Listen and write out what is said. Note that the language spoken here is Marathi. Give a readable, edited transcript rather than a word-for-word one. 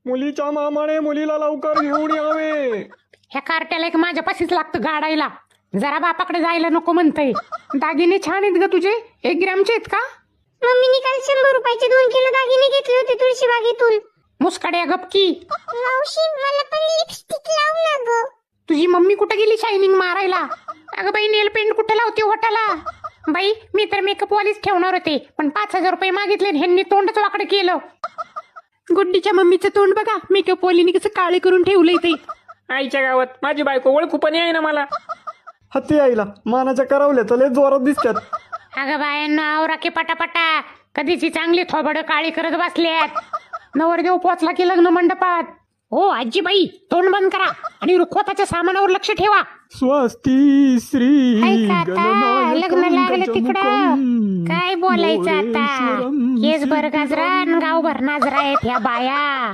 मुलीच्या मामाने मुलीला लवकर घेऊन यावे. ह्या कार्ट्याला एक माझ्यापाशीच लागतं गाडायला. जरा बापाकडे जायला नको म्हणतंय. दागिने छान आहेत ग तुझे. 1 ग्रॅमचे आहेत का? मम्मीने काल 100 रुपयाचे 2 किलो दागिने घेतले होते तुळशीबागेतून. मुस्काड्या गपकी. मावशी मला पण लिपस्टिक लाव ना ग. तुझी मम्मी कुठे गेली शायनिंग मारायला? अगं बाई नेल पेंट कुठे लावते होटाला? बाई मी तर मेकअप वालीच ठेवणार होते, पण 5,000 रुपये मागितले आणि ह्यांनी तोंडच वाकडं केलं. गुड्डीच्या मम्मीचं तोंड बघा, मेकअप वालीने कसं काळे करून ठेवलंय ते. आईच्या गावात माझी बायको ओळखू पण आहे ना मला. हत्ती आईला मानाच्या करावल्या तर लय जोरात दिसतात. अगं बायांना आवरा की पटापटा. कधीची चांगली थोबड काळी करत बसल्यात. नवरदेव पोचला की लग्न मंडपात. हो आजीबाई तोंड बंद करा आणि रुखवताच्या सामानावर लक्ष ठेवा. स्वस्ती श्री हाय का आता? लग्न लागलं तिकडं. काय बोलायचं आता? केस भर गाजरा आणि गावभर नाजरा आहेत ह्या बाया.